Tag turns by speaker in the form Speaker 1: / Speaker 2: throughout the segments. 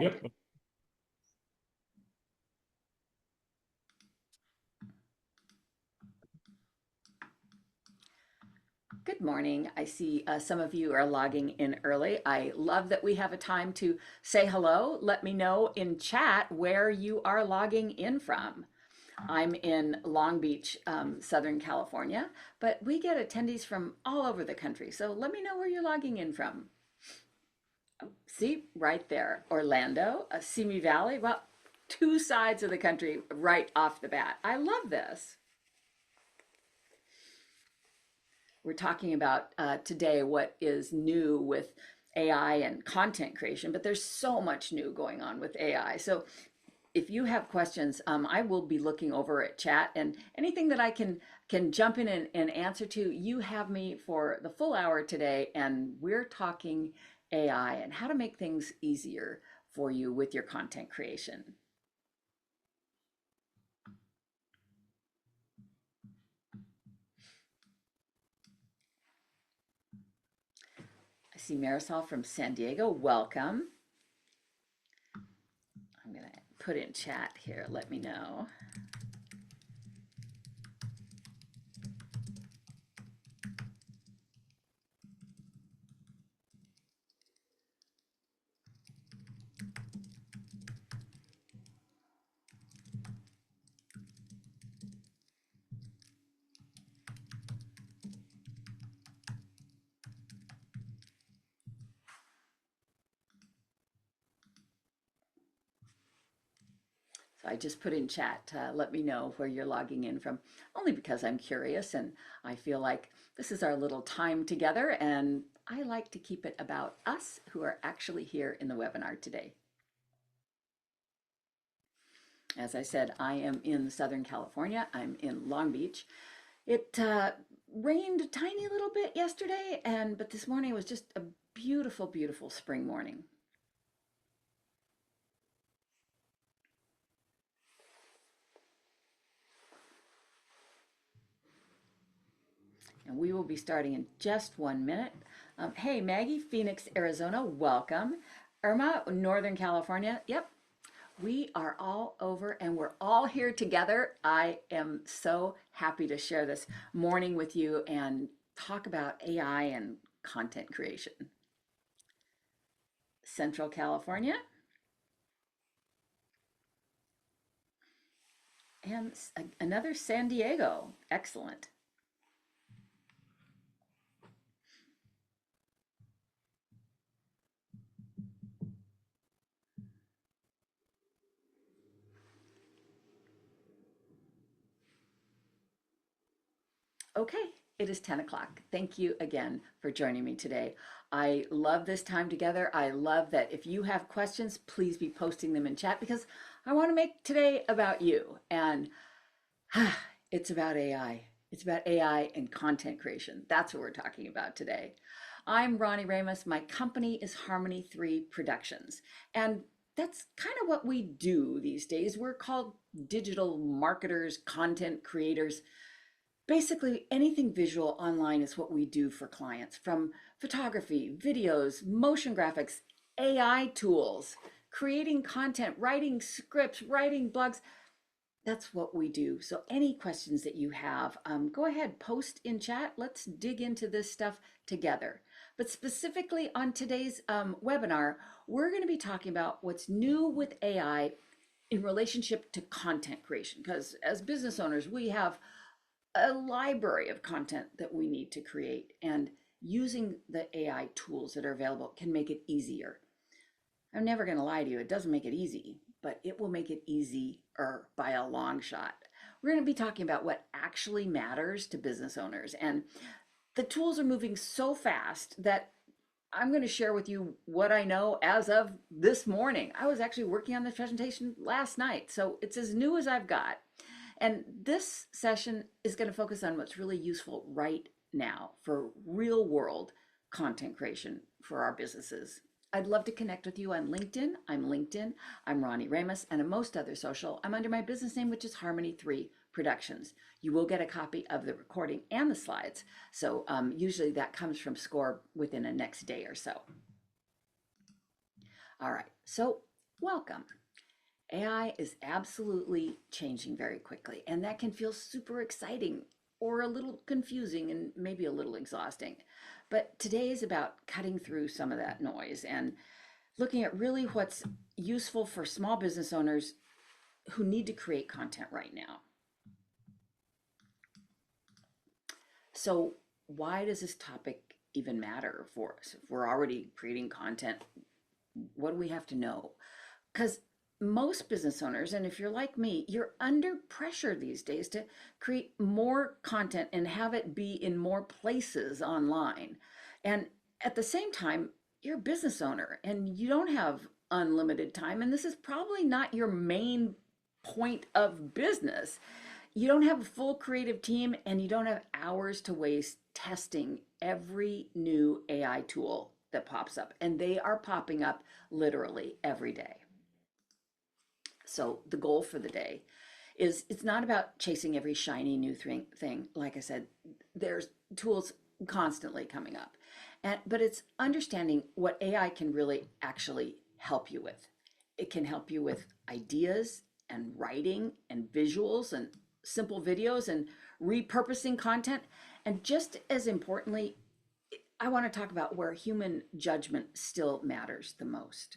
Speaker 1: Yep.
Speaker 2: Good morning. I see some of you are logging in early. I love that we have a time to say hello. Let me know in chat where you are logging in from. I'm in Long Beach, Southern California, but we get attendees from all over the country. So let me know where you're logging in from. See, right there, Orlando, Simi Valley. Well, two sides of the country right off the bat. I love this. We're talking about today what is new with AI and content creation, but there's so much new going on with AI. So if you have questions, I will be looking over at chat and anything that I can jump in and answer to. You have me for the full hour today, and we're talking AI and how to make things easier for you with your content creation. I see Marisol from San Diego. Welcome. I'm going to put in chat here. Let me know. So I just put in chat, let me know where you're logging in from, only because I'm curious and I feel like this is our little time together and I like to keep it about us who are actually here in the webinar today. As I said, I am in Southern California. I'm in Long Beach. It rained a tiny little bit yesterday, but this morning was just a beautiful, beautiful spring morning. And we will be starting in just 1 minute. Hey, Maggie, Phoenix, Arizona, welcome. Irma, Northern California, yep, we are all over and we're all here together. I am so happy to share this morning with you and talk about AI and content creation. Central California and another San Diego. Excellent. Okay, it is 10 o'clock. Thank you again for joining me today. I love this time together. I love that if you have questions, please be posting them in chat because I want to make today about you. And it's about AI. It's about AI and content creation. That's what we're talking about today. I'm Ronnie Ramos. My company is Harmony 3 Productions. And that's kind of what we do these days. We're called digital marketers, content creators. Basically, anything visual online is what we do for clients, from photography, videos, motion graphics, AI tools, creating content, writing scripts, writing blogs. That's what we do. So, any questions that you have, go ahead, post in chat. Let's dig into this stuff together. But specifically on today's webinar, we're going to be talking about what's new with AI in relationship to content creation. Because as business owners, we have a library of content that we need to create, and using the AI tools that are available can make it easier. I'm never going to lie to you, it doesn't make it easy, but it will make it easier by a long shot. We're going to be talking about what actually matters to business owners, and the tools are moving so fast that I'm going to share with you what I know as of this morning. I was actually working on this presentation last night, so it's as new as I've got. And this session is going to focus on what's really useful right now for real world content creation for our businesses. I'd love to connect with you on LinkedIn. I'm LinkedIn. I'm Ronnie Ramos, and on most other social, I'm under my business name, which is Harmony 3 Productions. You will get a copy of the recording and the slides. So usually that comes from SCORE within the next day or so. All right. So Welcome. AI is absolutely changing very quickly, and that can feel super exciting or a little confusing and maybe a little exhausting. But today is about cutting through some of that noise and looking at really what's useful for small business owners who need to create content right now. So, why does this topic even matter for us? If we're already creating content, what do we have to know? Because most business owners, and if you're like me, you're under pressure these days to create more content and have it be in more places online. And at the same time, you're a business owner and you don't have unlimited time. And this is probably not your main point of business. You don't have a full creative team and you don't have hours to waste testing every new AI tool that pops up. And they are popping up literally every day. So the goal for the day is it's not about chasing every shiny new thing. Like I said, there's tools constantly coming up. But it's understanding what AI can really actually help you with. It can help you with ideas and writing and visuals and simple videos and repurposing content. And just as importantly, I want to talk about where human judgment still matters the most.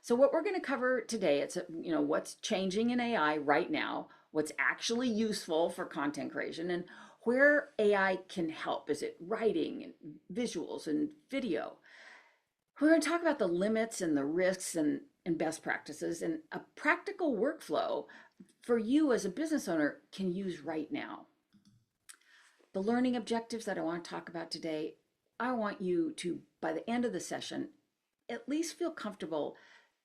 Speaker 2: So what we're going to cover today, it's what's changing in AI right now, what's actually useful for content creation, and where AI can help. Is it writing and visuals and video? We're going to talk about the limits and the risks and best practices and a practical workflow for you as a business owner can use right now. The learning objectives that I want to talk about today, I want you to, by the end of the session, at least feel comfortable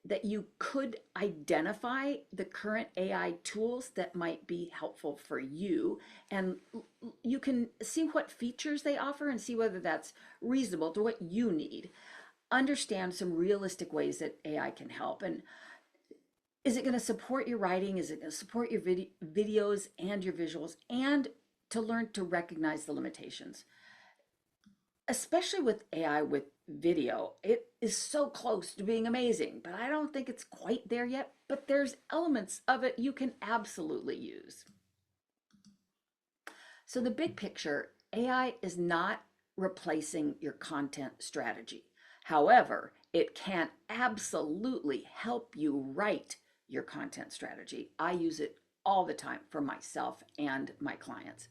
Speaker 2: that you could identify the current AI tools that might be helpful for you. And you can see what features they offer and see whether that's reasonable to what you need. Understand some realistic ways that AI can help. And is it going to support your writing? Is it going to support your videos and your visuals? And to learn to recognize the limitations. Especially with AI with video, it is so close to being amazing, but I don't think it's quite there yet. But there's elements of it you can absolutely use. So the big picture, AI is not replacing your content strategy. However, it can absolutely help you write your content strategy. I use it all the time for myself and my clients.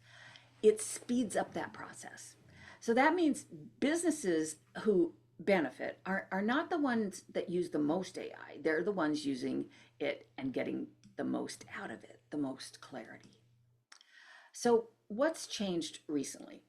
Speaker 2: It speeds up that process. So that means businesses who benefit are not the ones that use the most AI. They're the ones using it and getting the most out of it, the most clarity. So what's changed recently?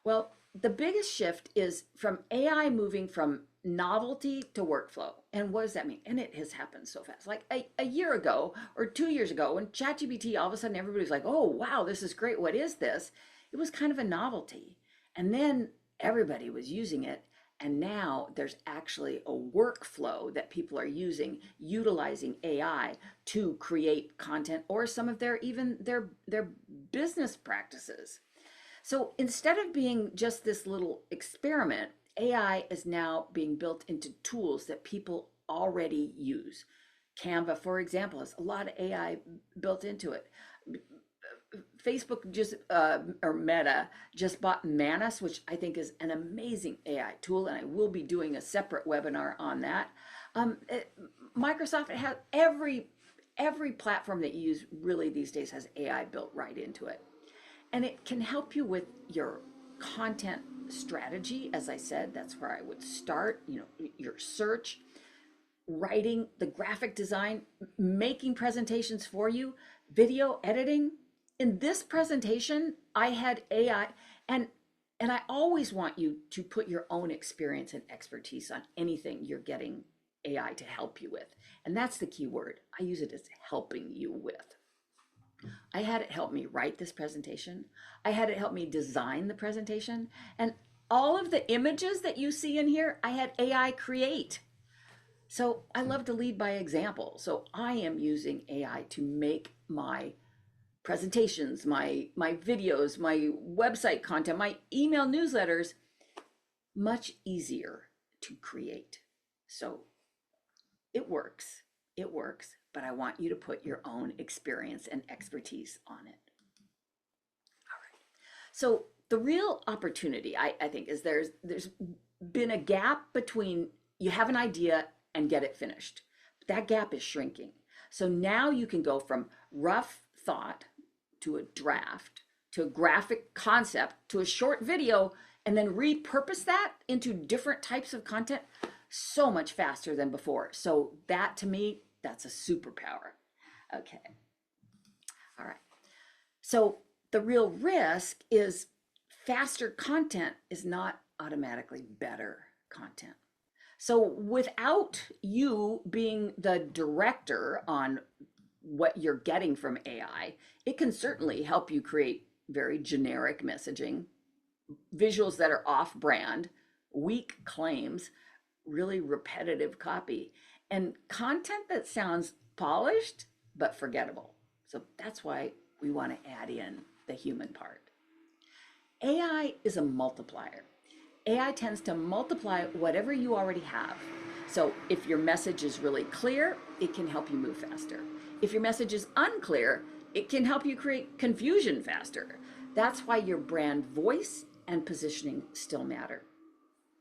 Speaker 2: Well, the biggest shift is from AI moving from novelty to workflow. And what does that mean? And it has happened so fast. Like a year ago or 2 years ago, when ChatGPT, all of a sudden everybody's like, oh, wow, this is great. What is this? It was kind of a novelty. And then everybody was using it. And now there's actually a workflow that people are using, utilizing AI to create content or some of their business practices. So instead of being just this little experiment, AI is now being built into tools that people already use. Canva, for example, has a lot of AI built into it. Facebook just or Meta just bought Manus, which I think is an amazing AI tool, and I will be doing a separate webinar on that. Microsoft has every platform that you use really these days has AI built right into it, and it can help you with your content strategy. As I said, that's where I would start. Your search, writing, the graphic design, making presentations for you, video editing. In this presentation, I had AI, and I always want you to put your own experience and expertise on anything you're getting AI to help you with. And that's the key word. I use it as helping you with. I had it help me write this presentation. I had it help me design the presentation. And all of the images that you see in here, I had AI create. So I love to lead by example. So I am using AI to make my presentations, my videos, my website content, my email newsletters much easier to create. So It works. It works, but I want you to put your own experience and expertise on it. So the real opportunity, I think, is there's been a gap between you have an idea and get it finished. That gap is shrinking. So now you can go from rough thought to a draft to a graphic concept to a short video and then repurpose that into different types of content so much faster than before. So that to me, that's a superpower. Okay. All right. So the real risk is faster content is not automatically better content. So without you being the director on what you're getting from AI, it can certainly help you create very generic messaging, visuals that are off brand, weak claims, really repetitive copy, and content that sounds polished but forgettable. So that's why we want to add in the human part. AI is a multiplier. AI tends to multiply whatever you already have. So if your message is really clear, it can help you move faster. If your message is unclear, it can help you create confusion faster. That's why your brand voice and positioning still matter.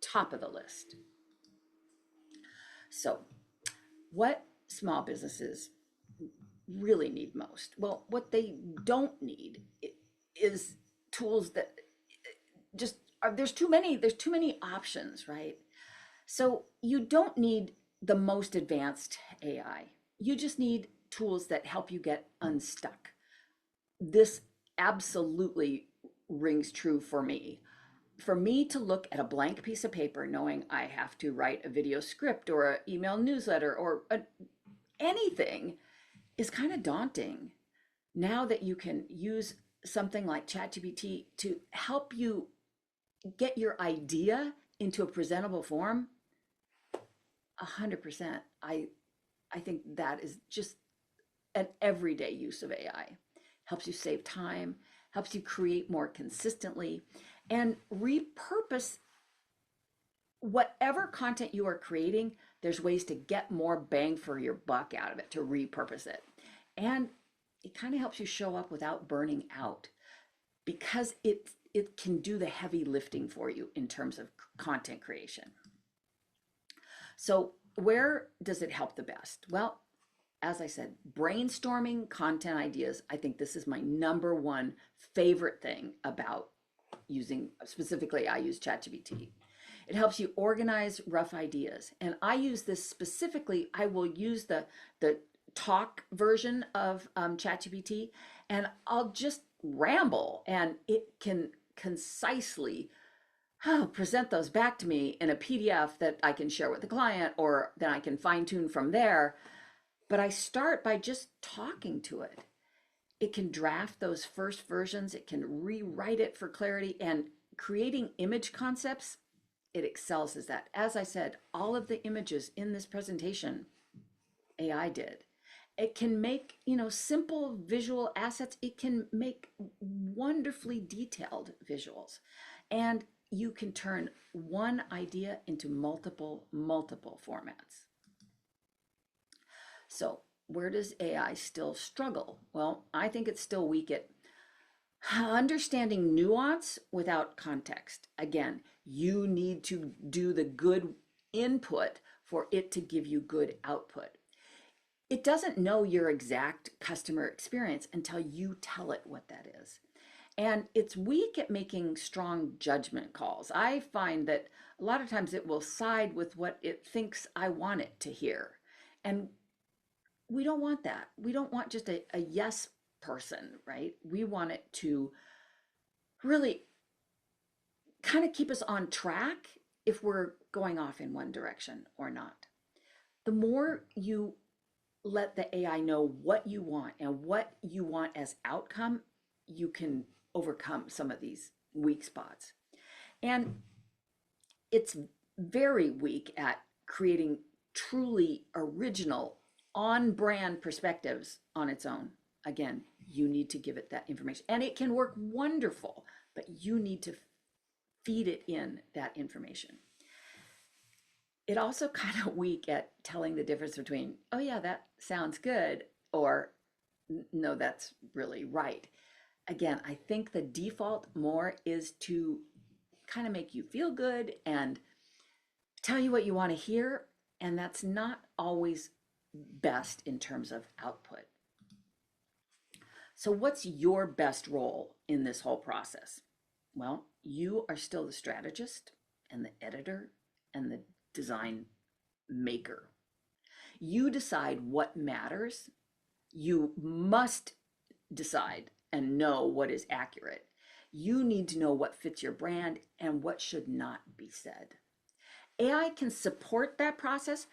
Speaker 2: Top of the list. So, what small businesses really need most? Well, what they don't need is tools that just are, there's too many options, right? So you don't need the most advanced AI. You just need tools that help you get unstuck. This absolutely rings true for me. For me to look at a blank piece of paper knowing I have to write a video script or an email newsletter or anything is kind of daunting. Now that you can use something like ChatGPT to help you get your idea into a presentable form, 100%. I think that is just an everyday use of AI. Helps you save time, helps you create more consistently, and repurpose whatever content you are creating. There's ways to get more bang for your buck out of it, to repurpose it. And it kind of helps you show up without burning out because it can do the heavy lifting for you in terms of content creation. So where does it help the best? Well, as I said, brainstorming content ideas. I think this is my number one favorite thing about using, specifically, I use ChatGPT. It helps you organize rough ideas. And I use this specifically, I will use the talk version of ChatGPT, and I'll just ramble, and it can concisely present those back to me in a PDF that I can share with the client, or then I can fine tune from there. But I start by just talking to it. It can draft those first versions, it can rewrite it for clarity, and creating image concepts, it excels as that. As I said, all of the images in this presentation, AI did. It can make, simple visual assets. It can make wonderfully detailed visuals. And you can turn one idea into multiple formats. So where does AI still struggle? Well, I think it's still weak at understanding nuance without context. Again, you need to do the good input for it to give you good output. It doesn't know your exact customer experience until you tell it what that is. And it's weak at making strong judgment calls. I find that a lot of times it will side with what it thinks I want it to hear. And we don't want that. We don't want just a yes person, right? We want it to really kind of keep us on track if we're going off in one direction or not. The more you let the AI know what you want and what you want as outcome, you can overcome some of these weak spots. And it's very weak at creating truly original, on-brand perspectives on its own. Again, you need to give it that information. And it can work wonderful, but you need to feed it in that information. it also kind of weak at telling the difference between, oh yeah, that sounds good, or no, that's really right. Again, I think the default more is to kind of make you feel good and tell you what you want to hear, and that's not always best in terms of output. So, what's your best role in this whole process? Well, you are still the strategist and the editor and the design maker. You decide what matters. You must decide and know what is accurate. You need to know what fits your brand and what should not be said. AI can support that process,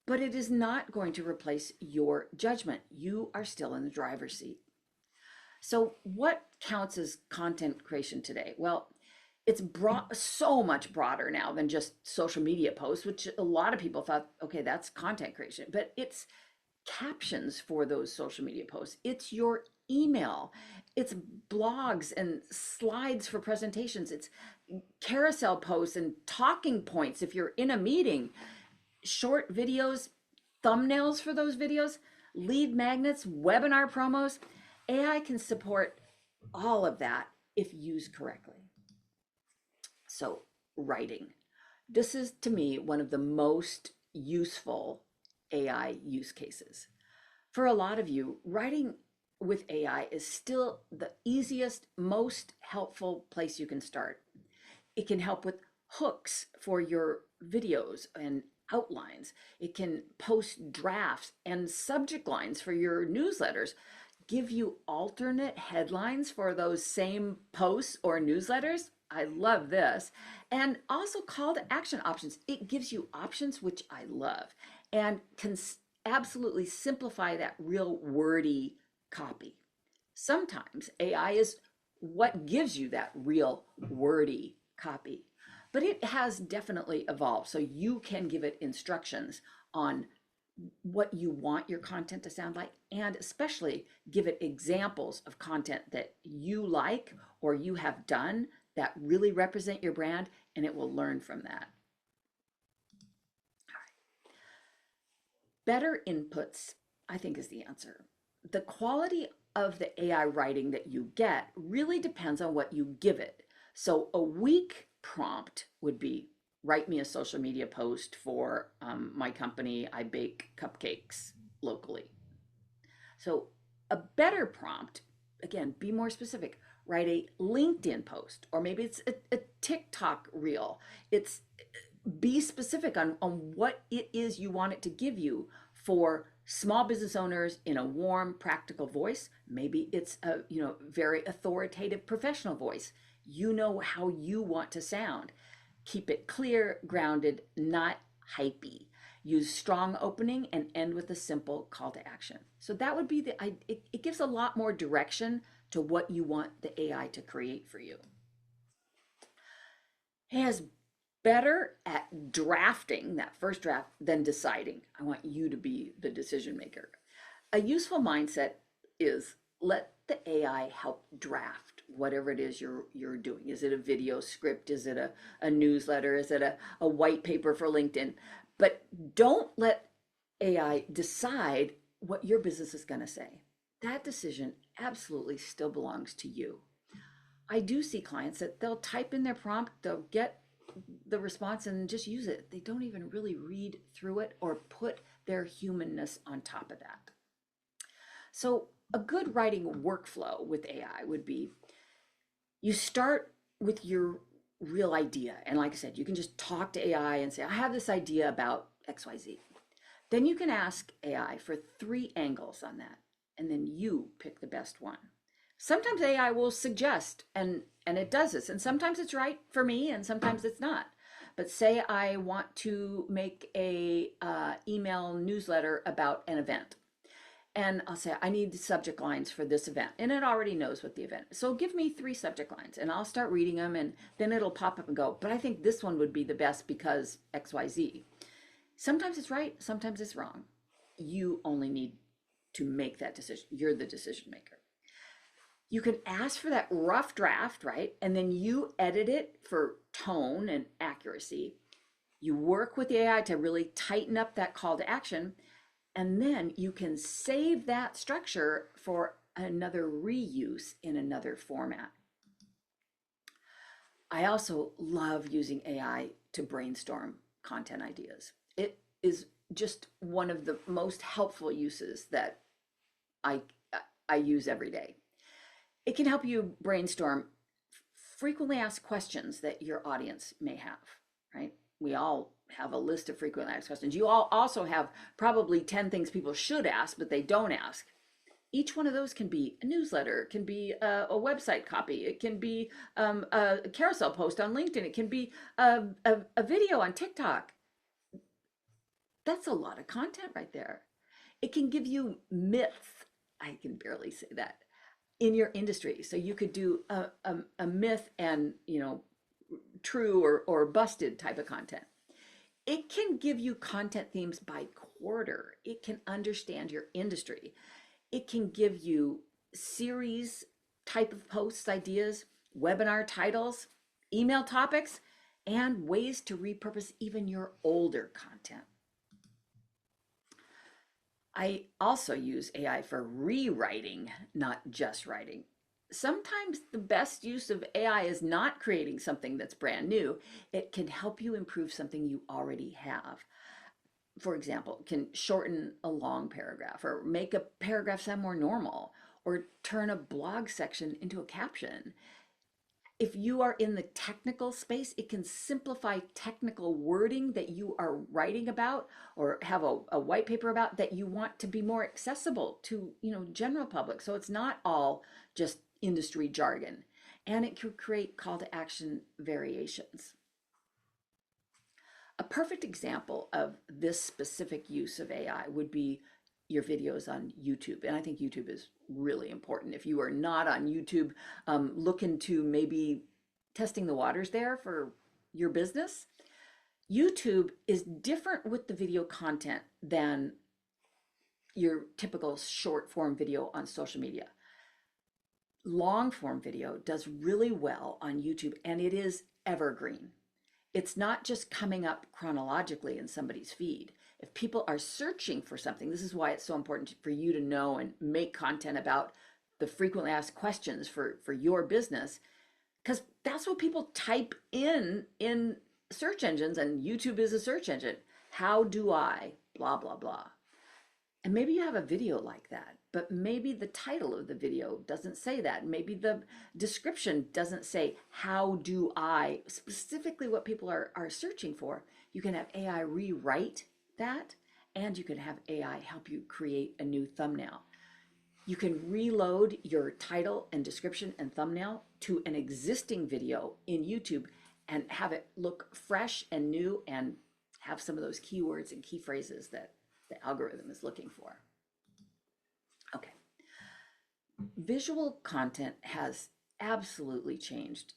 Speaker 2: but it is not going to replace your judgment. You are still in the driver's seat. So, what counts as content creation today? Well, it's so much broader now than just social media posts, which a lot of people thought, okay, that's content creation, but it's captions for those social media posts. It's your email. It's blogs and slides for presentations. It's carousel posts and talking points if you're in a meeting, short videos, thumbnails for those videos, lead magnets, webinar promos. AI can support all of that if used correctly. So, writing. This is to me one of the most useful AI use cases. For a lot of you, writing with AI is still the easiest, most helpful place you can start. It can help with hooks for your videos and outlines. It can post drafts and subject lines for your newsletters, give you alternate headlines for those same posts or newsletters. I love this. And also call to action options. It gives you options, which I love, and can absolutely simplify that real wordy copy. Sometimes AI is what gives you that real wordy copy, but it has definitely evolved. So you can give it instructions on what you want your content to sound like, and especially give it examples of content that you like or you have done that really represent your brand, and it will learn from that. All right. Better inputs, I think, is the answer. The quality of the AI writing that you get really depends on what you give it. So a weak prompt would be, write me a social media post for my company. I bake cupcakes locally. So a better prompt, again, be more specific. Write a LinkedIn post, or maybe it's a TikTok reel. It's be specific on what it is you want it to give you for small business owners in a warm, practical voice. Maybe it's a very authoritative professional voice. You know how you want to sound. Keep it clear, grounded, not hypey. Use strong opening and end with a simple call to action. So that would be it gives a lot more direction to what you want the AI to create for you. It has better at drafting that first draft than deciding. I want you to be the decision maker. A useful mindset is let the AI help draft whatever it is you're doing. Is it a video script? Is it a newsletter? Is it a white paper for LinkedIn? But don't let AI decide what your business is going to say. That decision absolutely still belongs to you. I do see clients that they'll type in their prompt, they'll get the response and just use it. They don't even really read through it or put their humanness on top of that. So a good writing workflow with AI would be, you start with your real idea. And like I said, you can just talk to AI and say, I have this idea about XYZ. Then you can ask AI for 3 angles on that, and then you pick the best one. Sometimes AI will suggest, and it does this, and sometimes it's right for me, and sometimes it's not. But say I want to make a email newsletter about an event, and I'll say I need the subject lines for this event, and it already knows what the event is. So give me 3 subject lines, and I'll start reading them, and then it'll pop up and go, but I think this one would be the best because XYZ. Sometimes it's right, sometimes it's wrong. You only need to make that decision. You're the decision maker. You can ask for that rough draft, right? And then you edit it for tone and accuracy. You work with the AI to really tighten up that call to action, and then you can save that structure for another reuse in another format. I also love using AI to brainstorm content ideas. It is just one of the most helpful uses that I I use every day. It can help you brainstorm frequently asked questions that your audience may have, right? We all have a list of frequently asked questions. You all also have probably 10 things people should ask, but they don't ask. Each one of those can be a newsletter, it can be a website copy, it can be a carousel post on LinkedIn, it can be a video on TikTok. That's a lot of content right there. It can give you myths. I can barely say that in your industry. So you could do a myth and, true or busted type of content. It can give you content themes by quarter. It can understand your industry. It can give you series type of posts, ideas, webinar titles, email topics, and ways to repurpose even your older content. I also use AI for rewriting, not just writing. Sometimes the best use of AI is not creating something that's brand new. It can help you improve something you already have. For example, can shorten a long paragraph or make a paragraph sound more normal or turn a blog section into a caption. If you are in the technical space, it can simplify technical wording that you are writing about or have a white paper about that you want to be more accessible to, general public. So it's not all just industry jargon, and it can create call to action variations. A perfect example of this specific use of AI would be your videos on YouTube. And I think YouTube is really important. If you are not on YouTube, look into maybe testing the waters there for your business. YouTube is different with the video content than your typical short form video on social media. Long form video does really well on YouTube, and it is evergreen. It's not just coming up chronologically in somebody's feed. If people are searching for something, this is why it's so important for you to know and make content about the frequently asked questions for your business, because that's what people type in search engines, and YouTube is a search engine. How do I blah, blah, blah. And maybe you have a video like that, but maybe the title of the video doesn't say that. Maybe the description doesn't say, how do I, specifically what people are searching for. You can have AI rewrite that, and you can have AI help you create a new thumbnail. You can reload your title and description and thumbnail to an existing video in YouTube and have it look fresh and new and have some of those keywords and key phrases that the algorithm is looking for. Okay. Visual content has absolutely changed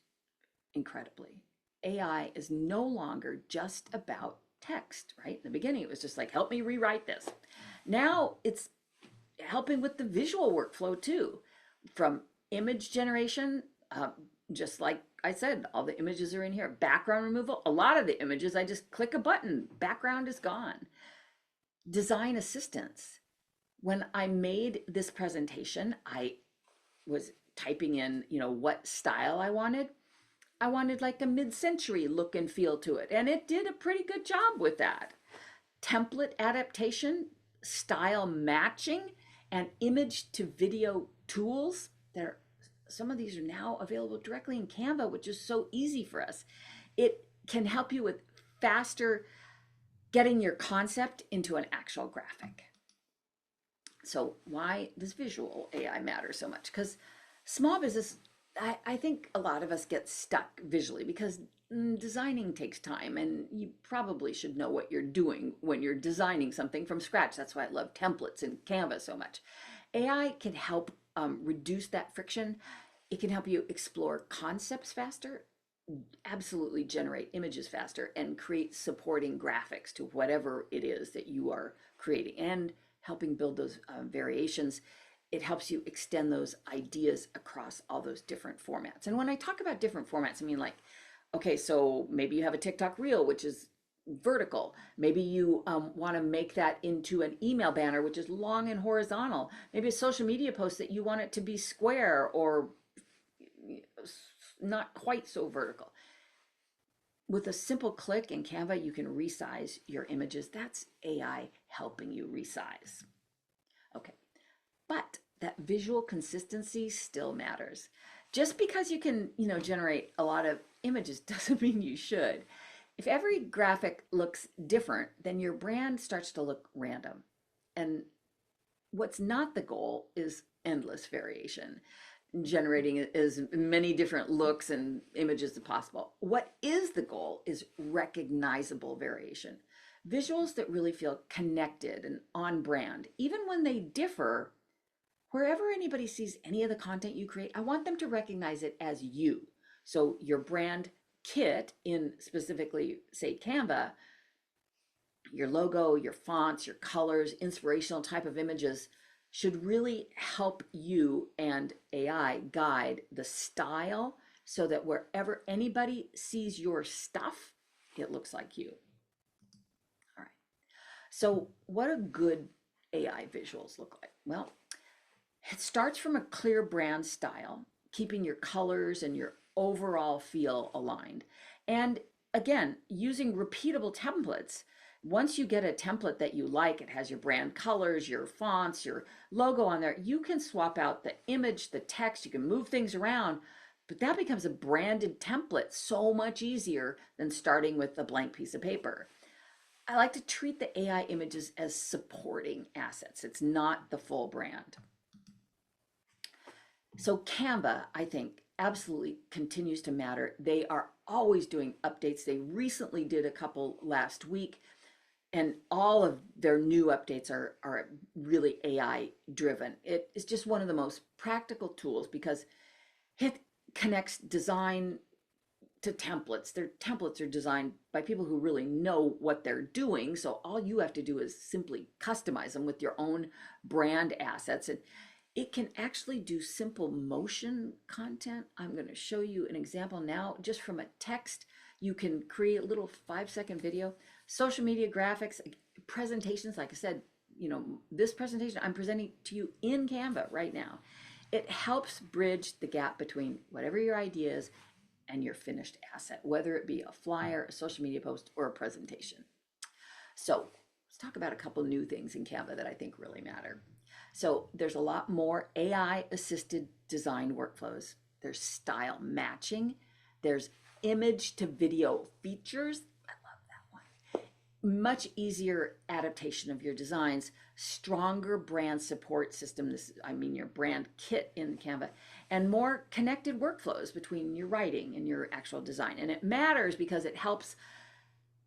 Speaker 2: incredibly. AI is no longer just about text, right? In the beginning, it was just like, help me rewrite this. Now it's helping with the visual workflow too, from image generation, just like I said, all the images are in here. Background removal, a lot of the images, I just click a button, background is gone. Design assistance. When I made this presentation, I was typing in, what style I wanted. I wanted like a mid-century look and feel to it, and it did a pretty good job with that. Template adaptation, style matching, and image to video tools. Some of these are now available directly in Canva, which is so easy for us. It can help you with faster getting your concept into an actual graphic. So why does visual AI matter so much? Because small business, I think a lot of us get stuck visually because designing takes time, and you probably should know what you're doing when you're designing something from scratch. That's why I love templates and Canva so much. AI can help reduce that friction. It can help you explore concepts faster, absolutely generate images faster, and create supporting graphics to whatever it is that you are creating, and helping build those variations. It helps you extend those ideas across all those different formats. And when I talk about different formats, I mean, like, okay, so maybe you have a TikTok reel, which is vertical. Maybe you want to make that into an email banner, which is long and horizontal. Maybe a social media post that you want it to be square or not quite so vertical. With a simple click in Canva, you can resize your images. That's AI helping you resize. Okay, but that visual consistency still matters. Just because you can, generate a lot of images doesn't mean you should. If every graphic looks different, then your brand starts to look random. And what's not the goal is endless variation, generating as many different looks and images as possible. What is the goal is recognizable variation. Visuals that really feel connected and on brand, even when they differ. Wherever anybody sees any of the content you create, I want them to recognize it as you. So your brand kit in specifically, say, Canva, your logo, your fonts, your colors, inspirational type of images should really help you and AI guide the style so that wherever anybody sees your stuff, it looks like you. All right. So what do good AI visuals look like? Well, it starts from a clear brand style, keeping your colors and your overall feel aligned. And again, using repeatable templates. Once you get a template that you like, it has your brand colors, your fonts, your logo on there, you can swap out the image, the text, you can move things around, but that becomes a branded template so much easier than starting with a blank piece of paper. I like to treat the AI images as supporting assets. It's not the full brand. So Canva, I think, absolutely continues to matter. They are always doing updates. They recently did a couple last week, and all of their new updates are really AI driven. It is just one of the most practical tools because it connects design to templates. Their templates are designed by people who really know what they're doing. So all you have to do is simply customize them with your own brand assets. And it can actually do simple motion content. I'm going to show you an example now. Just from a text, you can create a little 5-second video. Social media graphics, presentations, like I said, this presentation I'm presenting to you in Canva right now. It helps bridge the gap between whatever your idea is and your finished asset, whether it be a flyer, a social media post, or a presentation. So let's talk about a couple new things in Canva that I think really matter. So there's a lot more AI assisted design workflows. There's style matching. There's image to video features. I love that one. Much easier adaptation of your designs, stronger brand support system. Your brand kit in Canva, and more connected workflows between your writing and your actual design. And it matters because it helps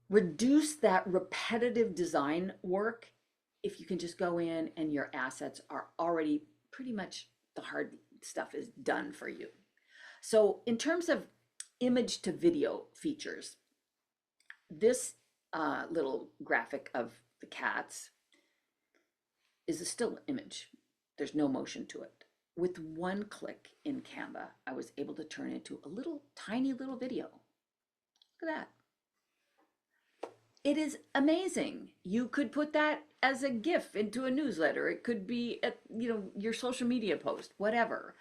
Speaker 2: reduce that repetitive design work if you can just go in and your assets are already pretty much the hard stuff is done for you. So in terms of image to video features, this little graphic of the cats is a still image. There's no motion to it. With one click in Canva, I was able to turn it into a little tiny little video. Look at that. It is amazing. You could put that as a GIF into a newsletter. It could be at, your social media post, whatever.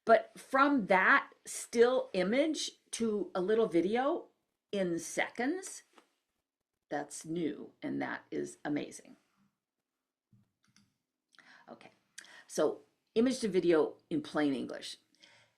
Speaker 2: But from that still image to a little video in seconds, that's new and that is amazing. Okay, so image to video in plain English.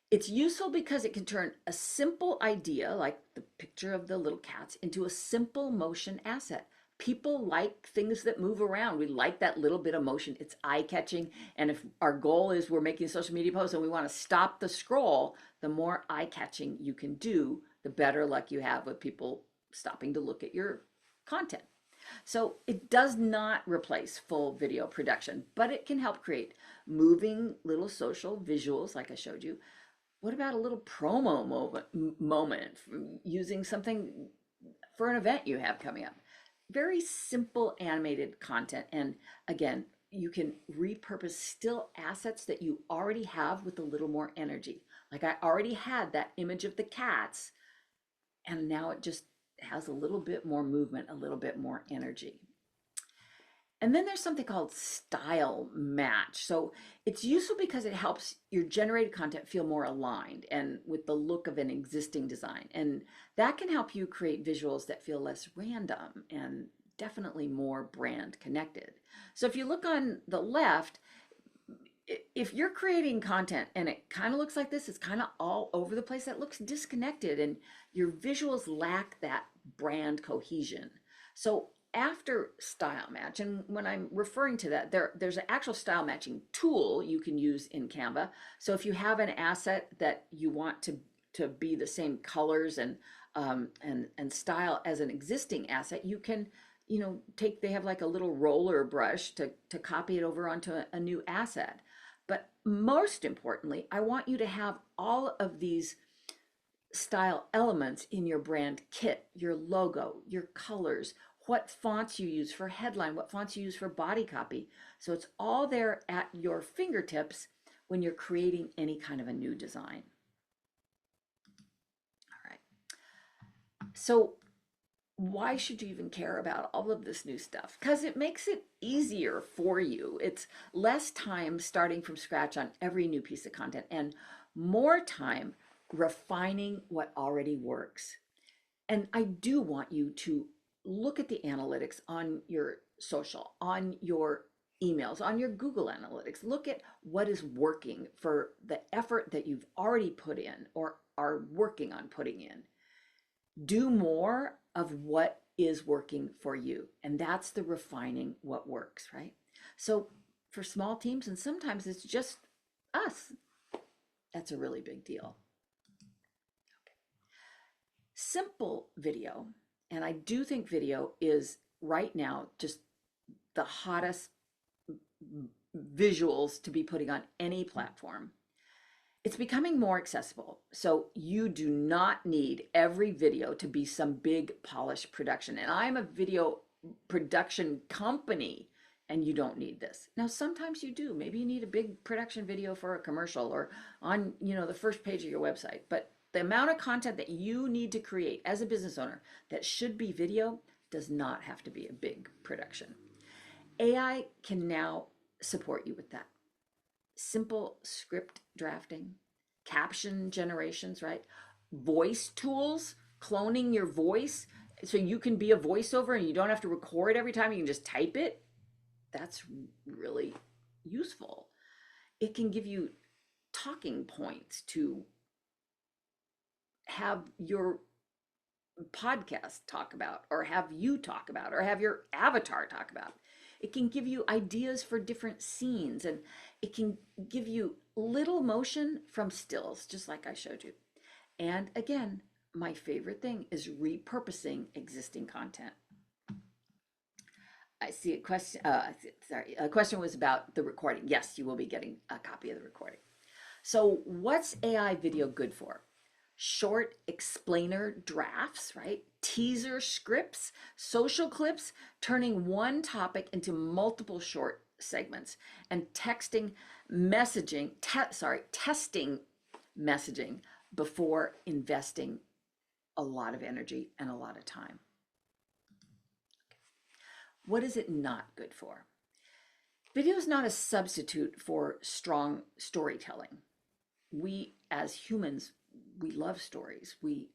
Speaker 2: It's useful because it can turn a simple idea, like the picture of the little cats, into a simple motion asset. People like things that move around. We like that little bit of motion. It's eye-catching. And if our goal is we're making social media posts and we want to stop the scroll, the more eye-catching you can do, the better luck you have with people stopping to look at your content. So it does not replace full video production, but it can help create moving little social visuals like I showed you. What about a little promo moment using something for an event you have coming up? Very simple animated content. And again, you can repurpose still assets that you already have with a little more energy. Like I already had that image of the cats, and now it just has a little bit more movement, a little bit more energy. And then there's something called style match. So it's useful because it helps your generated content feel more aligned and with the look of an existing design. And that can help you create visuals that feel less random and definitely more brand connected. So if you look on the left, if you're creating content and it kind of looks like this, it's kind of all over the place, that looks disconnected and your visuals lack that brand cohesion. So after style match, and when I'm referring to that, there's an actual style matching tool you can use in Canva. So if you have an asset that you want to be the same colors and style as an existing asset, you can take, they have like a little roller brush to copy it over onto a new asset. But most importantly, I want you to have all of these style elements in your brand kit, your logo, your colors, what fonts you use for headline, what fonts you use for body copy. So it's all there at your fingertips when you're creating any kind of a new design. All right. So why should you even care about all of this new stuff? Because it makes it easier for you. It's less time starting from scratch on every new piece of content and more time refining what already works. And I do want you to look at the analytics on your social, on your emails, on your Google Analytics. Look at what is working for the effort that you've already put in or are working on putting in. Do more of what is working for you. And that's the refining what works, right? So for small teams, and sometimes it's just us, that's a really big deal. Okay. Simple video, and I do think video is right now just the hottest visuals to be putting on any platform. It's becoming more accessible. So you do not need every video to be some big polished production. And I'm a video production company and you don't need this. Now, sometimes you do. Maybe you need a big production video for a commercial or on, the first page of your website. But the amount of content that you need to create as a business owner that should be video does not have to be a big production. AI can now support you with that. Simple script drafting, caption generations, right? Voice tools, cloning your voice so you can be a voiceover and you don't have to record every time, you can just type it. That's really useful. It can give you talking points to have your podcast talk about, or have you talk about, or have your avatar talk about. It can give you ideas for different scenes, and it can give you little motion from stills, just like I showed you. And again, my favorite thing is repurposing existing content. I see a question. A question was about the recording. Yes, you will be getting a copy of the recording. So what's AI video good for? Short explainer drafts, right? Teaser scripts, social clips, turning one topic into multiple short segments, and testing messaging before investing a lot of energy and a lot of time. What is it not good for? Video is not a substitute for strong storytelling. We as humans, we love stories. We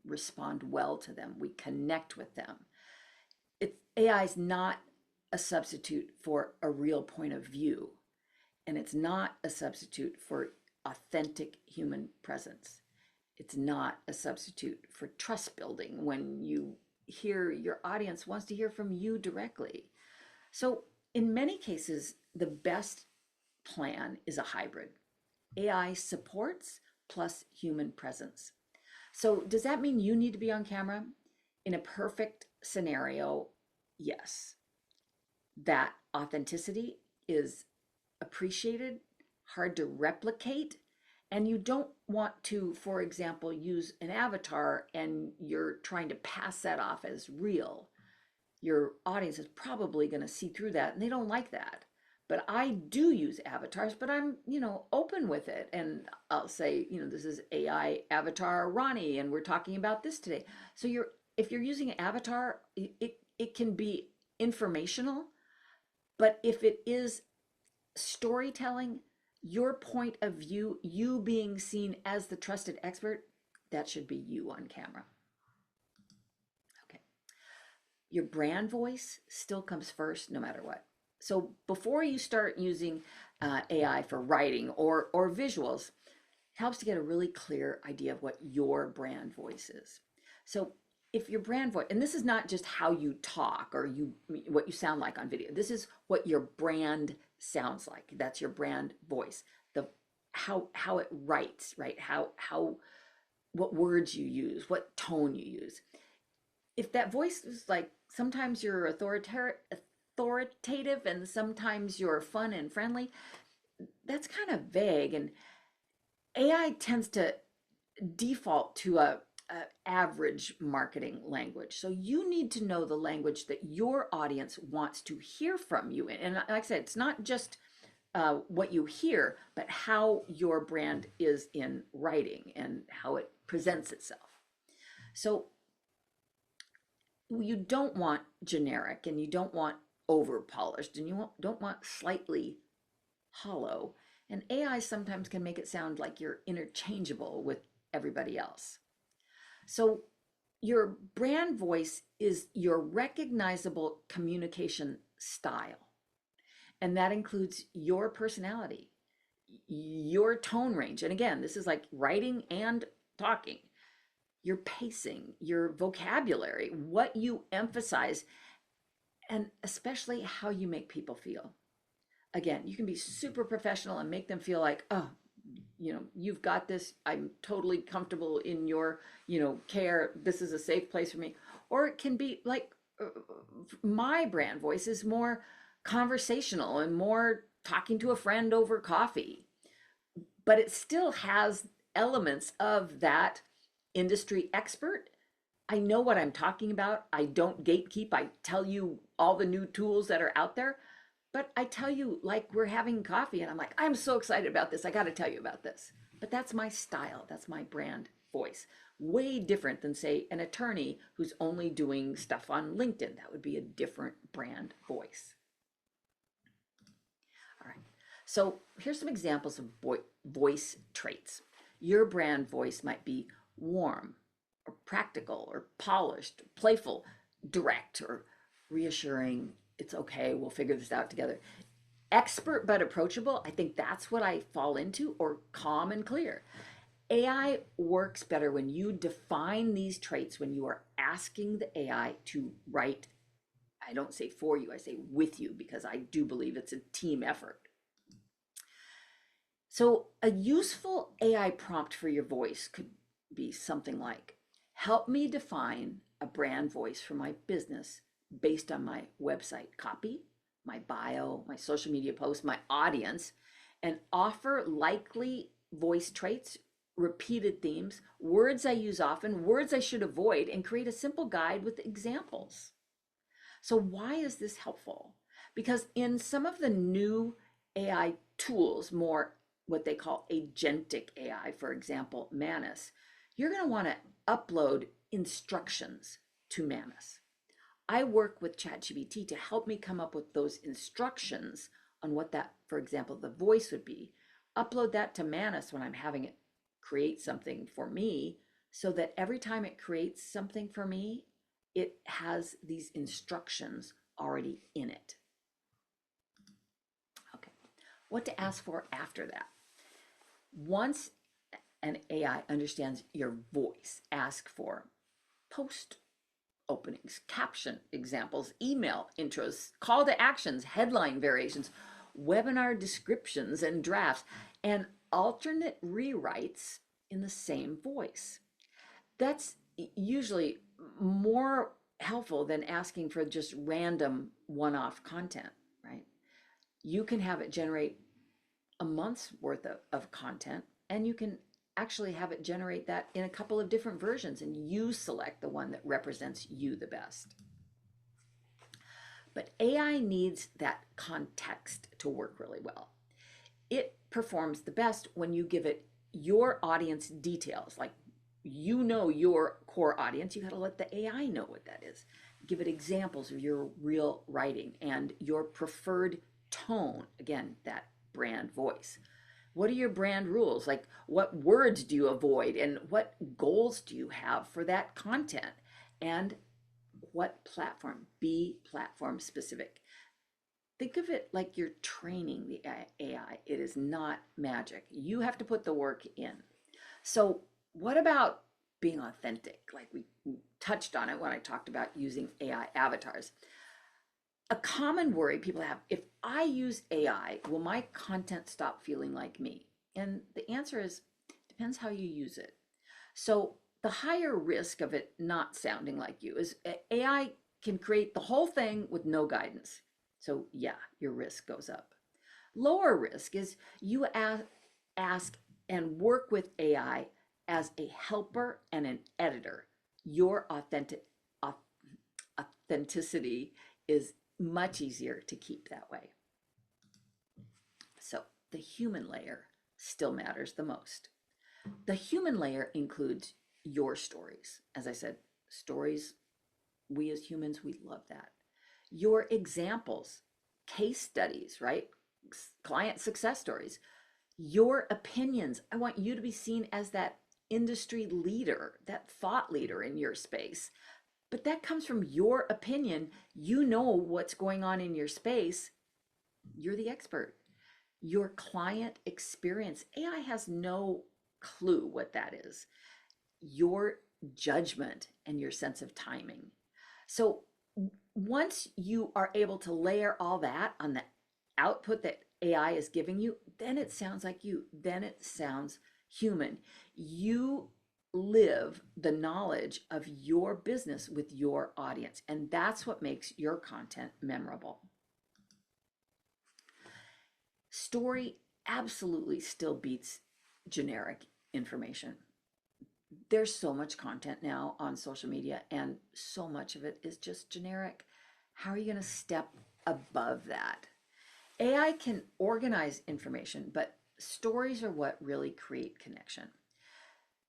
Speaker 2: respond well to them. We connect with them. AI is not a substitute for a real point of view, and it's not a substitute for authentic human presence. It's not a substitute for trust building when you hear your audience wants to hear from you directly. So in many cases, the best plan is a hybrid. AI supports plus human presence. So does that mean you need to be on camera? In a perfect scenario, yes. That authenticity is appreciated, hard to replicate, and you don't want to, for example, use an avatar and you're trying to pass that off as real. Your audience is probably going to see through that and they don't like that. But I do use avatars, but I'm, open with it. And I'll say, this is AI avatar Ronnie, and we're talking about this today. So you're if you're using an avatar, it can be informational, but if it is storytelling, your point of view, you being seen as the trusted expert, that should be you on camera. Okay. Your brand voice still comes first no matter what. So before you start using AI for writing or visuals, helps to get a really clear idea of what your brand voice is. So if your brand voice, and this is not just how you talk or what you sound like on video, this is what your brand sounds like. That's your brand voice. The how it writes, right? How what words you use, what tone you use. If that voice is like sometimes you're authoritative and sometimes you're fun and friendly, that's kind of vague, and AI tends to default to a average marketing language. So you need to know the language that your audience wants to hear from you. And like I said, it's not just what you hear, but how your brand is in writing and how it presents itself. So you don't want generic, and you don't want over polished, and you don't want slightly hollow. And AI sometimes can make it sound like you're interchangeable with everybody else. So your brand voice is your recognizable communication style. And that includes your personality, your tone range. And again, this is like writing and talking, your pacing, your vocabulary, what you emphasize, and especially how you make people feel. Again, you can be super professional and make them feel like, oh, you've got this. I'm totally comfortable in your, care. This is a safe place for me. Or it can be like my brand voice is more conversational and more talking to a friend over coffee, but it still has elements of that industry expert. I know what I'm talking about. I don't gatekeep. I tell you all the new tools that are out there, but I tell you like we're having coffee and I'm like, I'm so excited about this. I got to tell you about this. But that's my style. That's my brand voice. Way different than, say, an attorney who's only doing stuff on LinkedIn. That would be a different brand voice. All right. So here's some examples of voice traits. Your brand voice might be warm or practical or polished, playful, direct, or reassuring. It's okay, we'll figure this out together. Expert but approachable, I think that's what I fall into, or calm and clear. AI works better when you define these traits, when you are asking the AI to write. I don't say for you, I say with you, because I do believe it's a team effort. So a useful AI prompt for your voice could be something like, help me define a brand voice for my business based on my website copy, my bio, my social media posts, my audience, and offer likely voice traits, repeated themes, words I use often, words I should avoid, and create a simple guide with examples. So why is this helpful? Because in some of the new AI tools, more what they call agentic AI, for example, Manus, you're going to want to upload instructions to Manus. I work with ChatGPT to help me come up with those instructions on what that, for example, the voice would be. Upload that to Manus when I'm having it create something for me, so that every time it creates something for me, it has these instructions already in it. Okay, what to ask for after that? Once an AI understands your voice, ask for post openings, caption examples, email intros, call to actions, headline variations, webinar descriptions and drafts, and alternate rewrites in the same voice. That's usually more helpful than asking for just random one-off content, right? You can have it generate a month's worth of content, and you can actually have it generate that in a couple of different versions, and you select the one that represents you the best. But AI needs that context to work really well. It performs the best when you give it your audience details, like you know your core audience, you got to let the AI know what that is. Give it examples of your real writing and your preferred tone. Again, that brand voice. What are your brand rules? Like, what words do you avoid and what goals do you have for that content? And what platform? Be platform specific. Think of it like you're training the AI. It is not magic. You have to put the work in. So, what about being authentic? Like we touched on it when I talked about using AI avatars. A common worry people have, if I use AI, will my content stop feeling like me? And the answer is depends how you use it. So, the higher risk of it not sounding like you is AI can create the whole thing with no guidance. So, yeah, your risk goes up. Lower risk is you ask and work with AI as a helper and an editor. Your authenticity is much easier to keep that way. So the human layer still matters the most. The human layer includes your stories. As I said, stories, we as humans, we love that. Your examples, case studies, right? Client success stories, your opinions. I want you to be seen as that industry leader, that thought leader in your space. But that comes from your opinion. You know what's going on in your space. You're the expert. Your client experience. AI has no clue what that is. Your judgment and your sense of timing. So once you are able to layer all that on the output that AI is giving you, then it sounds like you. Then it sounds human. You live the knowledge of your business with your audience, and that's what makes your content memorable. Story absolutely still beats generic information. There's so much content now on social media, and so much of it is just generic. How are you going to step above that? AI can organize information, but stories are what really create connection.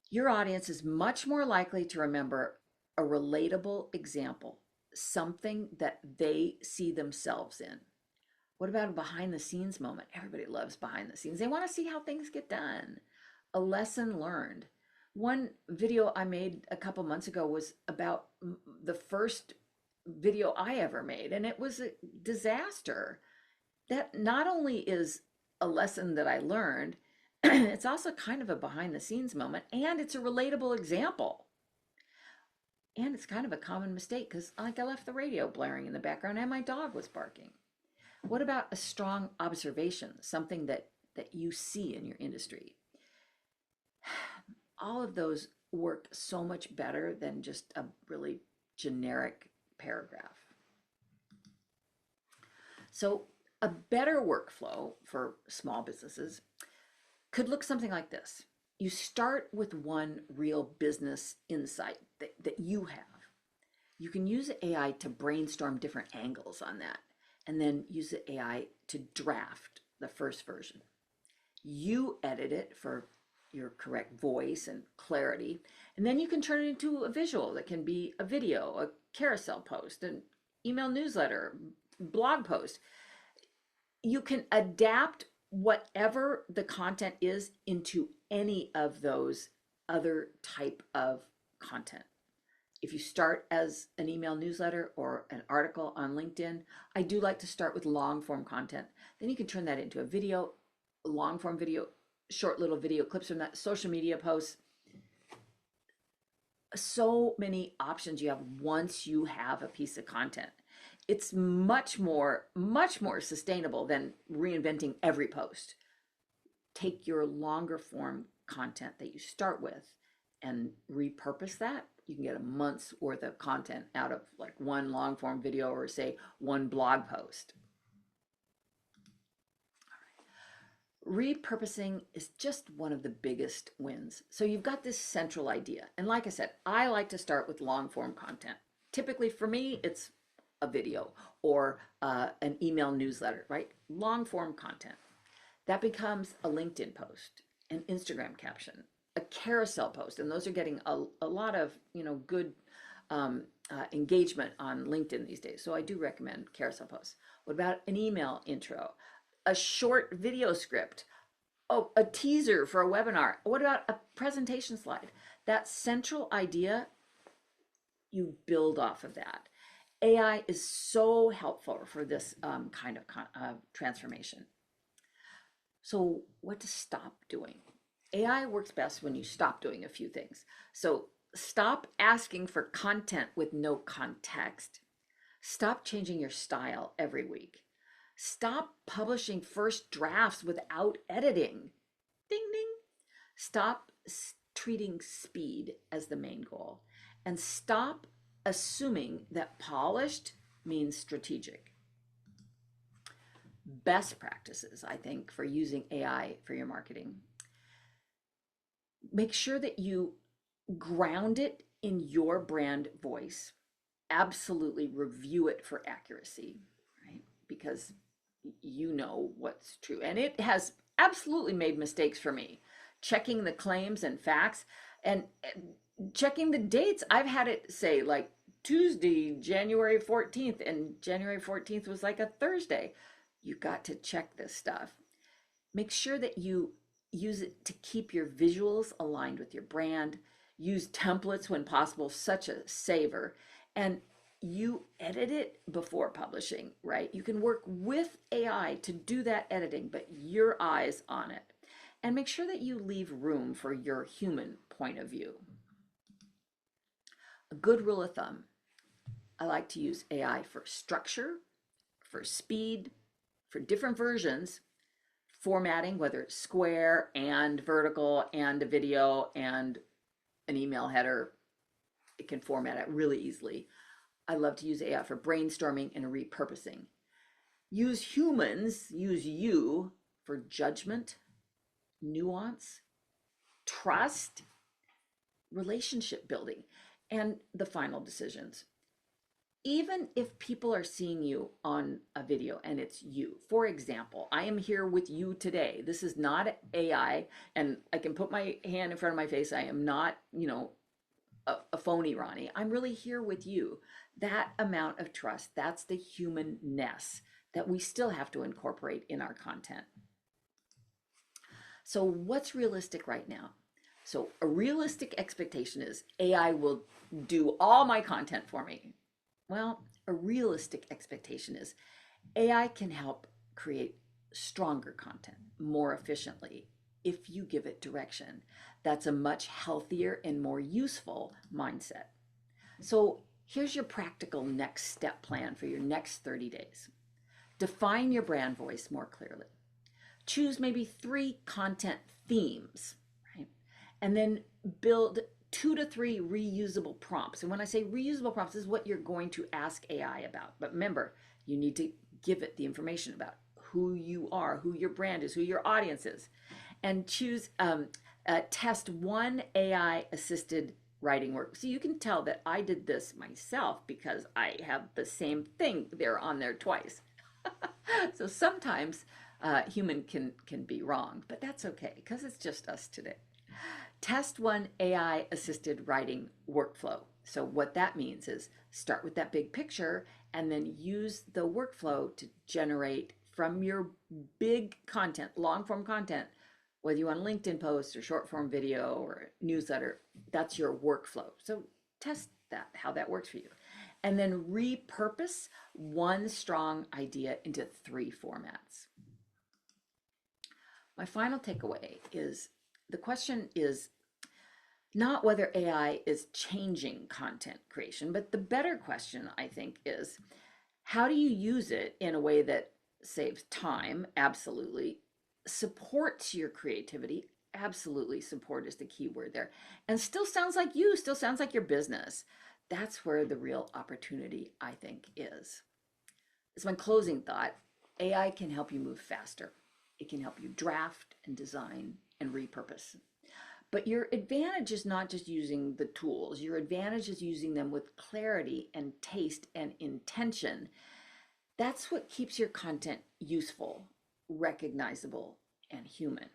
Speaker 2: Your audience is much more likely to remember a relatable example, something that they see themselves in. What about a behind the scenes moment? Everybody loves behind the scenes. They want to see how things get done. A lesson learned. One video I made a couple months ago was about the first video I ever made, and it was a disaster. That not only is a lesson that I learned, it's also kind of a behind the scenes moment, and it's a relatable example. And it's kind of a common mistake because, like, I left the radio blaring in the background and my dog was barking. What about a strong observation, something that you see in your industry? All of those work so much better than just a really generic paragraph. So a better workflow for small businesses could look something like this. You start with one real business insight that you have. You can use AI to brainstorm different angles on that, and then use the AI to draft the first version. You edit it for your correct voice and clarity, and then you can turn it into a visual that can be a video, a carousel post, an email newsletter, blog post. You can adapt whatever the content is into any of those other type of content. If you start as an email newsletter or an article on LinkedIn, I do like to start with long form content. Then you can turn that into a video, long form video, short little video clips from that, social media posts. So many options you have once you have a piece of content. It's much more sustainable than reinventing every post. Take your longer form content that you start with and repurpose that. You can get a month's worth of content out of like one long form video or say one blog post. Repurposing is just one of the biggest wins. So you've got this central idea. And like I said, I like to start with long form content. Typically for me, it's a video or an email newsletter, right? Long form content. That becomes a LinkedIn post, an Instagram caption, a carousel post, and those are getting a lot of, good engagement on LinkedIn these days. So I do recommend carousel posts. What about an email intro, a short video script, oh, a teaser for a webinar? What about a presentation slide? That central idea, you build off of that. AI is so helpful for this kind of transformation. So, what to stop doing? AI works best when you stop doing a few things. So, stop asking for content with no context. Stop changing your style every week. Stop publishing first drafts without editing. Ding, ding. Stop treating speed as the main goal. And stop assuming that polished means strategic. Best practices, I think, for using AI for your marketing. Make sure that you ground it in your brand voice. Absolutely review it for accuracy, right? Because you know what's true. And it has absolutely made mistakes for me. Checking the claims and facts and checking the dates. I've had it say like Tuesday, January 14th, and January 14th was like a Thursday. You got to check this stuff. Make sure that you use it to keep your visuals aligned with your brand. Use templates when possible, such a saver. And you edit it before publishing, right? You can work with AI to do that editing, but your eyes on it. And make sure that you leave room for your human point of view. A good rule of thumb, I like to use AI for structure, for speed, for different versions, formatting, whether it's square and vertical and a video and an email header. It can format it really easily. I love to use AI for brainstorming and repurposing. Use humans, use you for judgment, nuance, trust, relationship building, and the final decisions. Even if people are seeing you on a video and it's you, for example, I am here with you today. This is not AI, and I can put my hand in front of my face. I am not, a phony Ronnie. I'm really here with you. That amount of trust, that's the humanness that we still have to incorporate in our content. So what's realistic right now? So a realistic expectation is AI will do all my content for me. Well, a realistic expectation is AI can help create stronger content more efficiently if you give it direction. That's a much healthier and more useful mindset. So here's your practical next step plan for your next 30 days. Define your brand voice more clearly. Choose maybe 3 content themes, right? And then build 2 to 3 reusable prompts. And when I say reusable prompts, this is what you're going to ask AI about. But remember, you need to give it the information about who you are, who your brand is, who your audience is. And choose, test 1 AI assisted writing work. So you can tell that I did this myself because I have the same thing there on there twice. So sometimes human can be wrong, but that's okay because it's just us today. Test 1 AI assisted writing workflow. So what that means is start with that big picture and then use the workflow to generate from your big content, long form content, whether you want a LinkedIn post or short form video or newsletter, that's your workflow. So test that, how that works for you. And then repurpose 1 strong idea into 3 formats. My final takeaway is the question is not whether AI is changing content creation, but the better question, I think, is how do you use it in a way that saves time? Absolutely. Supports your creativity? Absolutely. Support is the key word there. And still sounds like you, still sounds like your business. That's where the real opportunity, I think, is. As my closing thought, AI can help you move faster. It can help you draft and design and repurpose. But your advantage is not just using the tools. Your advantage is using them with clarity and taste and intention. That's what keeps your content useful, recognizable, and human.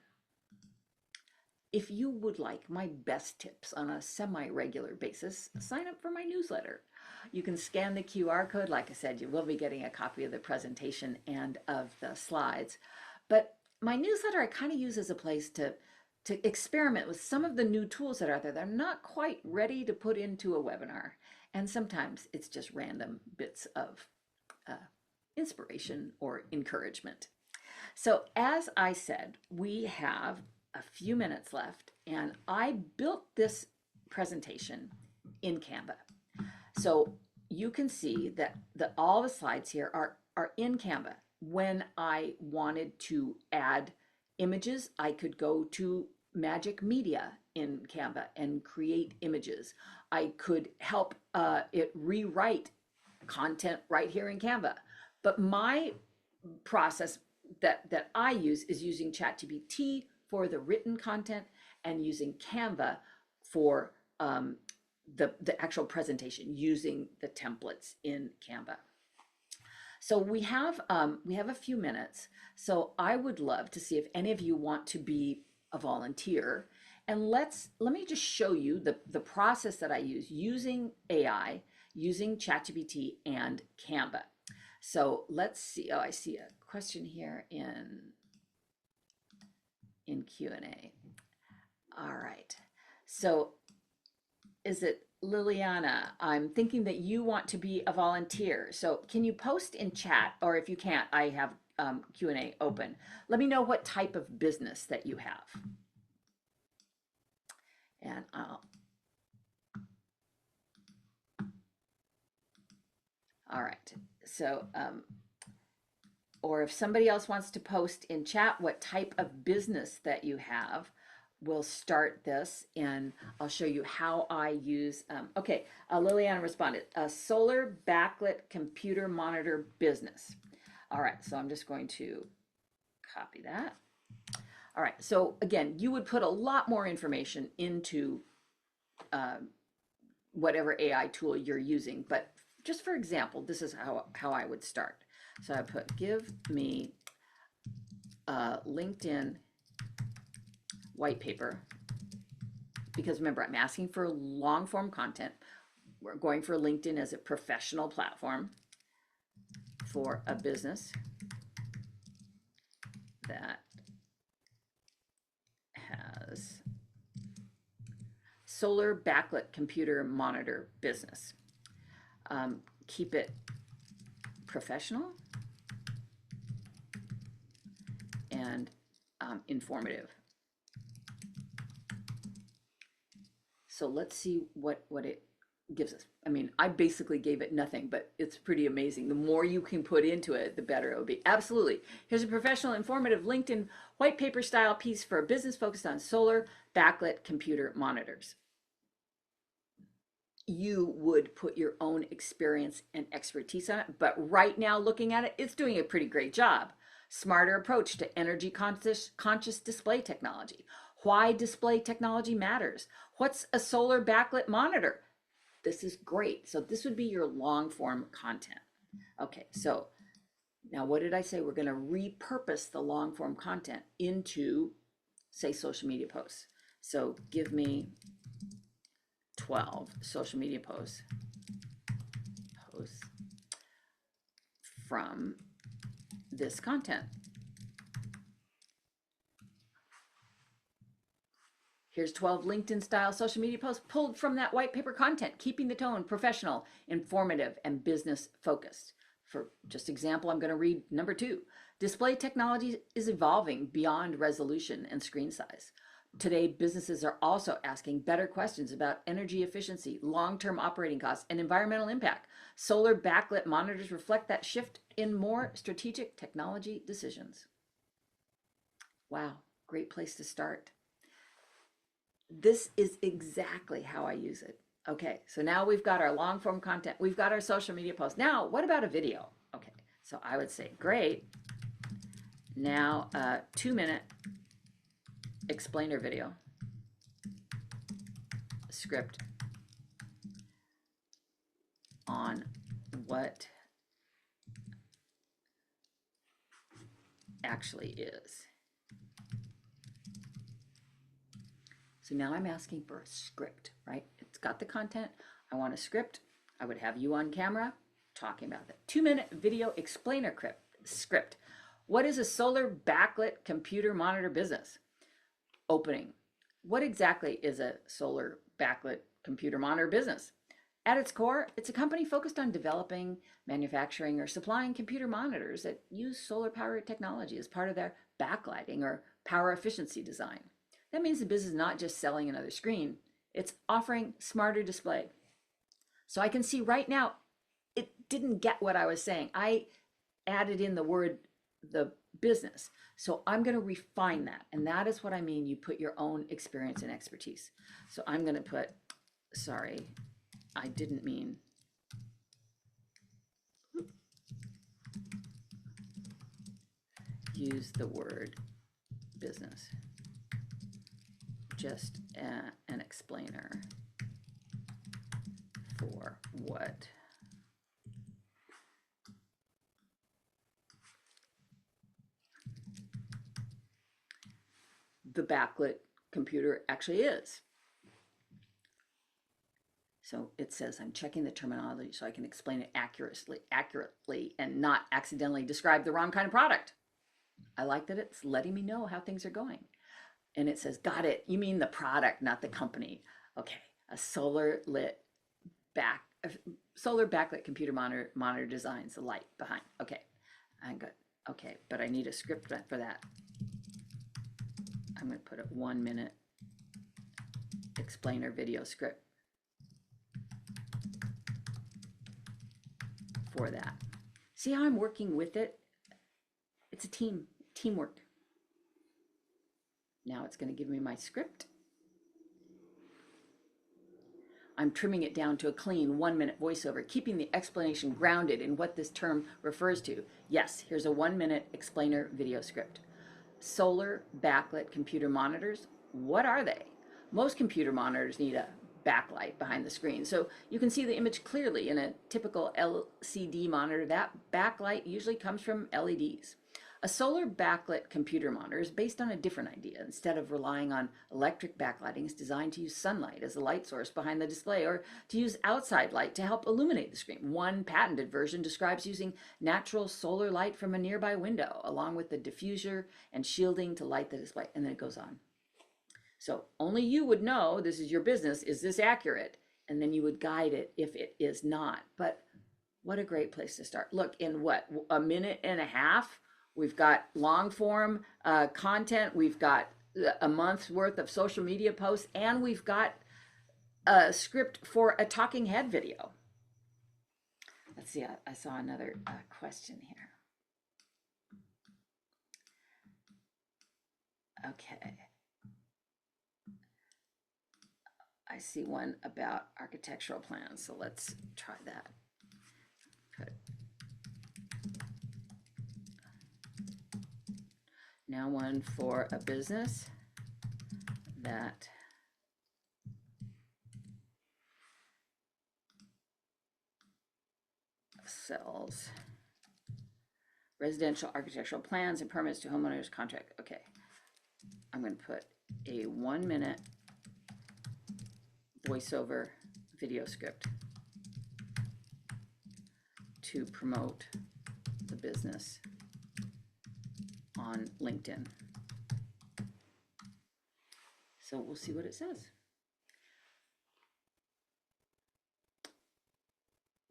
Speaker 2: if you would like my best tips on a semi-regular basis, sign up for my newsletter. You can scan the QR code. Like I said, you will be getting a copy of the presentation and of the slides. But my newsletter I kind of use as a place to experiment with some of the new tools that are out there that I'm not quite ready to put into a webinar. And sometimes it's just random bits of inspiration or encouragement. So as I said, we have a few minutes left, and I built this presentation in Canva. So you can see that all the slides here are in Canva. When I wanted to add images, I could go to Magic Media in Canva and create images. I could help it rewrite content right here in Canva. But my process that I use is using ChatGPT for the written content and using Canva for the actual presentation, using the templates in Canva. So we have a few minutes. So I would love to see if any of you want to be a volunteer. And let me just show you the process that I use using AI, using ChatGPT and Canva. So let's see. Oh, I see a question here in Q&A. All right. So is it Liliana? I'm thinking that you want to be a volunteer. So can you post in chat, or if you can't, I have Q&A open. Let me know what type of business that you have. And all right. So, or if somebody else wants to post in chat what type of business that you have, we'll start this and I'll show you how I use, okay, Liliana responded, a solar backlit computer monitor business. All right, so I'm just going to copy that. All right, so again, you would put a lot more information into whatever AI tool you're using, but just for example, this is how I would start. So I put, give me a LinkedIn white paper, because remember, I'm asking for long form content. We're going for LinkedIn as a professional platform for a business that has solar backlit computer monitor business. Keep it professional and informative. So let's see what it gives us. I mean, I basically gave it nothing, but it's pretty amazing. The more you can put into it, the better it will be. Absolutely. Here's a professional, informative LinkedIn white paper style piece for a business focused on solar backlit computer monitors. You would put your own experience and expertise on it, but right now looking at it, it's doing a pretty great job. Smarter approach to energy conscious display technology. Why display technology matters. What's a solar backlit monitor? This is great. So this would be your long form content. Okay, so now what did I say? We're going to repurpose the long form content into, say, social media posts. So give me 12 social media posts from this content. Here's 12 LinkedIn style social media posts pulled from that white paper content, keeping the tone professional, informative, and business focused. For just example, I'm going to read number 2. Display technology is evolving beyond resolution and screen size. Today, businesses are also asking better questions about energy efficiency, long-term operating costs, and environmental impact. Solar backlit monitors reflect that shift in more strategic technology decisions. Wow, great place to start. This is exactly how I use it. Okay, so now we've got our long form content, we've got our social media posts. Now, what about a video? Okay, so I would say, great. Now, 2-minute explainer video script on what actually is So now I'm asking for a script, right? It's got the content. I want a script. I would have you on camera talking about that. 2-minute video explainer script. What is a solar backlit computer monitor business? Opening. What exactly is a solar backlit computer monitor business? At its core, it's a company focused on developing, manufacturing, or supplying computer monitors that use solar power technology as part of their backlighting or power efficiency design. That means the business is not just selling another screen, it's offering smarter display. So I can see right now, it didn't get what I was saying. I added in the business. So I'm going to refine that. And that is what I mean. You put your own experience and expertise. So I'm going to put, sorry, I didn't mean, use the word business. Just an explainer for what the backlit computer actually is. So it says I'm checking the terminology so I can explain it accurately and not accidentally describe the wrong kind of product. I like that it's letting me know how things are going. And it says, got it. You mean the product, not the company. Okay, a solar backlit computer monitor designs the light behind. Okay, I'm good. Okay, but I need a script for that. I'm going to put a 1-minute explainer video script for that. See how I'm working with it? It's a teamwork. Now it's going to give me my script. I'm trimming it down to a clean 1-minute voiceover, keeping the explanation grounded in what this term refers to. Yes, here's a 1-minute explainer video script. Solar backlit computer monitors, what are they? Most computer monitors need a backlight behind the screen, so you can see the image clearly. In a typical LCD monitor, that backlight usually comes from LEDs. A solar backlit computer monitor is based on a different idea. Instead of relying on electric backlighting, it's designed to use sunlight as a light source behind the display, or to use outside light to help illuminate the screen. One patented version describes using natural solar light from a nearby window, along with the diffuser and shielding to light the display. And then it goes on. So only you would know, this is your business, is this accurate? And then you would guide it if it is not. But what a great place to start. Look, in what, a minute and a half, we've got long form content, we've got a month's worth of social media posts, and we've got a script for a talking head video. Let's see, I saw another question here. Okay. I see one about architectural plans, so let's try that. Good. Now one for a business that sells residential architectural plans and permits to homeowners contract. Okay, I'm going to put a 1-minute voiceover video script to promote the business on LinkedIn. So we'll see what it says.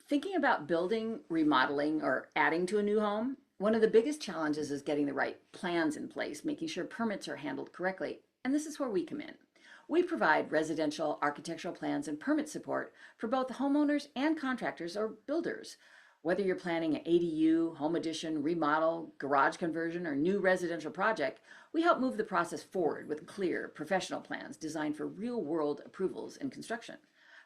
Speaker 2: Thinking about building, remodeling, or adding to a new home, one of the biggest challenges is getting the right plans in place, making sure permits are handled correctly. And this is where we come in. We provide residential architectural plans and permit support for both homeowners and contractors or builders. Whether you're planning an ADU, home addition, remodel, garage conversion, or new residential project, we help move the process forward with clear, professional plans designed for real-world approvals in construction.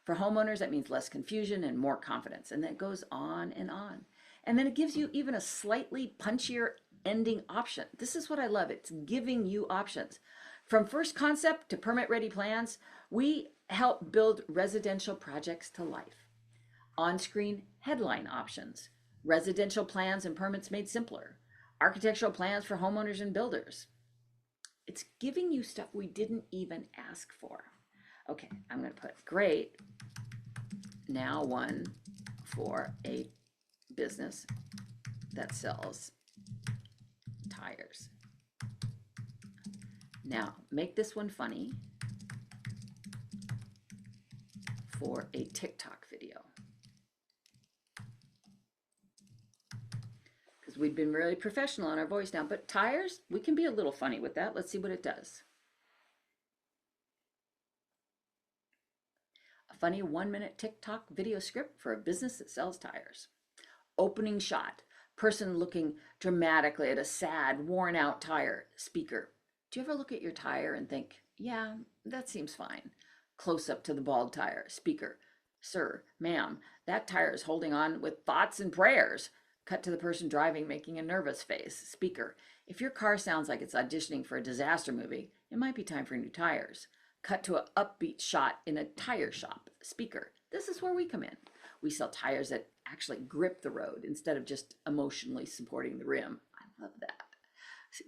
Speaker 2: For homeowners, that means less confusion and more confidence, and that goes on and on. And then it gives you even a slightly punchier ending option. This is what I love. It's giving you options. From first concept to permit-ready plans, we help build residential projects to life. On-screen headline options, residential plans and permits made simpler, architectural plans for homeowners and builders, It's giving you stuff we didn't even ask for. Okay, I'm going to put great. Now one for a business that sells tires. Now make this one funny for a TikTok video. Because we've been really professional on our voice now, but tires, we can be a little funny with that. Let's see what it does. A funny 1-minute TikTok video script for a business that sells tires. Opening shot, person looking dramatically at a sad, worn out tire. Speaker, do you ever look at your tire and think, yeah, that seems fine? Close up to the bald tire. Speaker, sir, ma'am, that tire is holding on with thoughts and prayers. Cut to the person driving making a nervous face. Speaker, if your car sounds like it's auditioning for a disaster movie, it might be time for new tires. Cut to an upbeat shot in a tire shop. Speaker, this is where we come in. We sell tires that actually grip the road instead of just emotionally supporting the rim. I love that.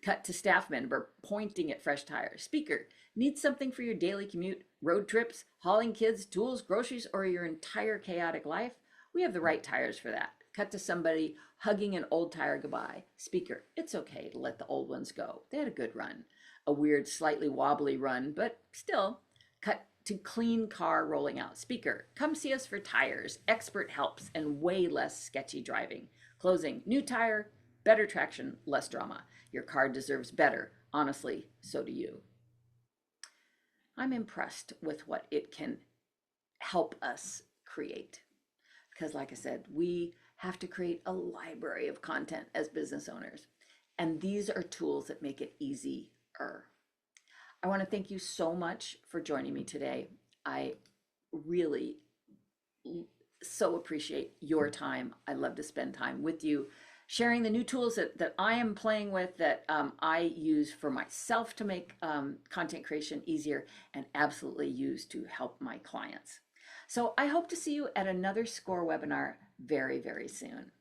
Speaker 2: Cut to staff member pointing at fresh tires. Speaker, need something for your daily commute, road trips, hauling kids, tools, groceries, or your entire chaotic life? We have the right tires for that. Cut to somebody hugging an old tire goodbye. Speaker, it's okay to let the old ones go. They had a good run. A weird, slightly wobbly run, but still. Cut to clean car rolling out. Speaker, come see us for tires, expert helps, and way less sketchy driving. Closing, new tire, better traction, less drama. Your car deserves better. Honestly, so do you. I'm impressed with what it can help us create. Because like I said, we have to create a library of content as business owners. And these are tools that make it easier. I want to thank you so much for joining me today. I really so appreciate your time. I love to spend time with you, sharing the new tools that I am playing with, that I use for myself to make content creation easier, and absolutely use to help my clients. So I hope to see you at another SCORE webinar very, very soon.